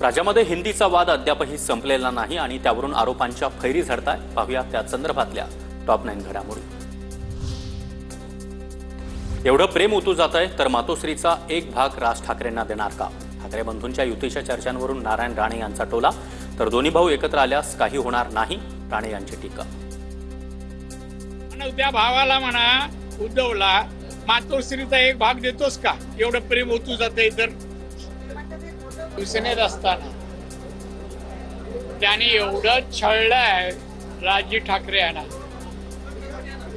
राज्यामध्ये हिंदीचा वाद अद्यापही संपलेला नाही आणि त्यावरून आरोपांच्या फैरी झडताय। पाहूया त्या संदर्भातल्या टॉप 9 घडामोडी। एवढं प्रेम उतू जातंय तर मातोश्रीचा एक भाग राज ठाकरेंना देणार का? ठाकरे बंधूंच्या युतीच्या चर्चांवरून नारायण राणे यांचा टोला, तर दोन्ही भाऊ एकत्र आल्यास काही होणार नाही, राणे यांची टीका। त्या भावाला म्हणा उद्धवला मातोश्रीचा एक भाग देतोस का? एवढं प्रेम होतू जाते तर शिवसेनेत असताना त्याने एवढं छळलंय राज ठाकरे यांना,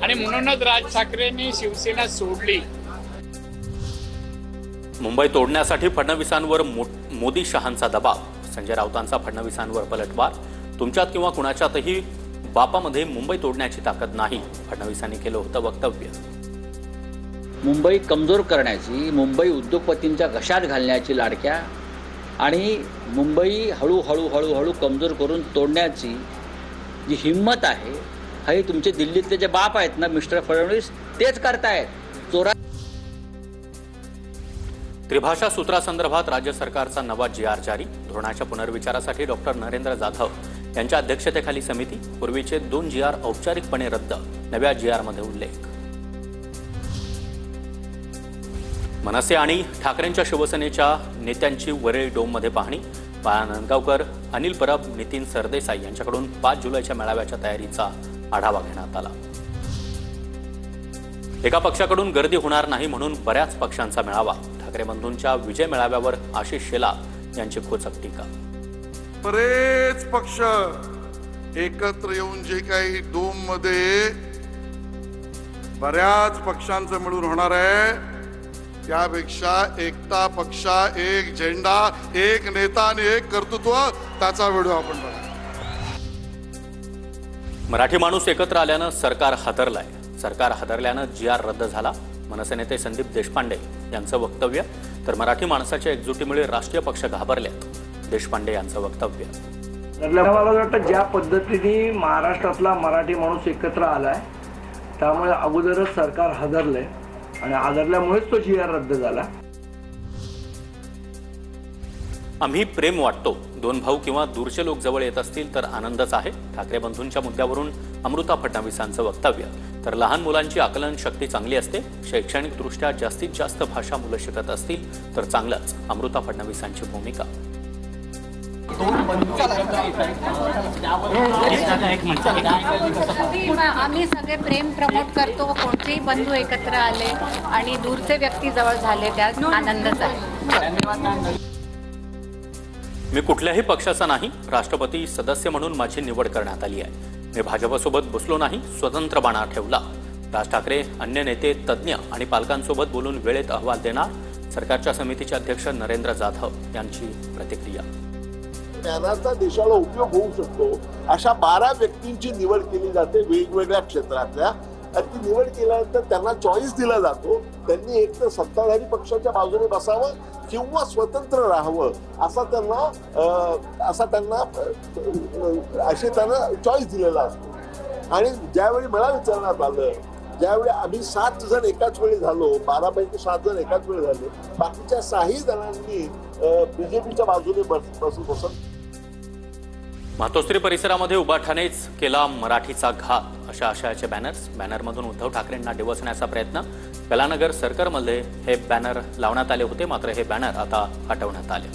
आणि म्हणूनच राज ठाकरेंनी शिवसेना सोडली। मुंबई तोडण्यासाठी फडणवीसांवर मोदी शहांचा दबाव, संजय राऊतांचा फडणवीसांवर पलटवार। तुमच्यात किंवा कुणाच्यातही बापामध्ये मुंबई तोडण्याची ताकद नाही, फडणवीसांनी केलं होतं वक्तव्य। मुंबई कमजोर करण्याची, मुंबई उद्योगपतींच्या घशात घालण्याची लाडक्या आणि मुंबई हळूहळू कमजोर करून तोडण्याची जी हिंमत आहे, हे तुमचे दिल्लीतले जे बाप आहेत ना मिस्टर फडणवीस, तेच करतायत। त्रिभाषा सूत्रासंदर्भात राज्य सरकारचा नवा GR जारी, धोरणाच्या पुनर्विचारासाठी डॉक्टर नरेंद्र जाधव यांच्या अध्यक्षतेखाली समिती। पूर्वीचे 2 GR औपचारिकपणे रद्द, नव्या GR मध्ये उल्लेख। मनसे आणि ठाकरेंच्या शिवसेनेच्या नेत्यांची वरळी डोममध्ये पाहणी, बाळा नांदगावकर, अनिल परब, नितीन सरदेसाई यांच्याकडून 5 जुलैच्या मेळाव्याच्या तयारीचा आढावा घेण्यात आला। एका पक्षाकडून गर्दी होणार नाही म्हणून बऱ्याच पक्षांचा मेळावा, ठाकरे बंधूंच्या विजय मेळाव्यावर आशिष शेलार यांची खोचक टीका। बरेच पक्ष एकत्र येऊन जे काही डोम मध्ये बऱ्याच पक्षांचं मिळून होणार आहे, त्यापेक्षा एकता पक्षा, एक झेंडा, एक नेता आणि एक कर्तृत्व, त्याचा व्हिडिओ आपण बघा। मराठी माणूस एकत्र आल्यानं सरकार हादरलाय, सरकार हादरल्यानं GR रद्द झाला, मनसे नेते संदीप देशपांडे यांचं वक्तव्य। तर मराठी माणसाच्या एकजुटीमुळे राष्ट्रीय पक्ष घाबरल्यात, देशपांडे यांचं वक्तव्य। मला वाटतं ज्या पद्धतीने महाराष्ट्रातला मराठी माणूस एकत्र आलाय, त्यामुळे अगोदरच सरकार हादरलंय आणि हादरल्यामुळेच तो GR रद्द झाला। आम्ही प्रेम वाटतो, 2 भाऊ किंवा दूरचे लोक जवळ येत असतील तर आनंदच आहे, ठाकरे बंधूंच्या मुद्द्यावरून अमृता फडणवीसांचं वक्तव्य। तर लहान मुलांची आकलन शक्ती चांगली असते, शैक्षणिकदृष्ट्या जास्तीत जास्त भाषा मुलं शिकत असतील तर चांगलंच, अमृता फडणवीसांची भूमिका। आम्ही सगळे प्रेम प्रमोट करतो, कोणतेही बंधू एकत्र आले आणि दूरचे व्यक्ती जवळ झाले, त्यात आनंदच आहे। मी कुठल्याही पक्षाचा नाही, राष्ट्रपती सदस्य म्हणून माझी निवड करण्यात आली आहे। मी भाजपसोबत बसलो नाही, स्वतंत्र बाणा ठेवला। राज ठाकरे अन्य नेते, तज्ज्ञ आणि पालकांसोबत बोलून वेळेत अहवाल देणार, सरकारच्या समितीचे अध्यक्ष नरेंद्र जाधव यांची प्रतिक्रिया। ज्ञानाचा देशाला उपयोग होऊ शकतो अशा 12 व्यक्तींची निवड केली जाते वेगवेगळ्या क्षेत्रातल्या। ती निवड केल्यानंतर त्यांना चॉईस दिला जातो, त्यांनी एक तर सत्ताधारी पक्षाच्या बाजूने बसावं किंवा स्वतंत्र राहावं, असा त्यांना चॉईस दिलेला असतो। आणि ज्यावेळी मला विचारण्यात आलं, ज्यावेळी आम्ही 7 जण एकाच वेळी झालो, 12 पैकी 7 जण एकाच वेळी झाले, बाकीच्या 6 जणांनी बीजेपीच्या बाजूने बसत मातोश्री परिसरामध्ये उभाठाणेच केला मराठीचा घात, अशा आशयाचे बॅनरमधून उद्धव ठाकरेंना डिवचण्याचा प्रयत्न। कलानगर सर्कलमध्ये हे बॅनर लावण्यात आले होते, मात्र हे बॅनर आता हटवण्यात आले।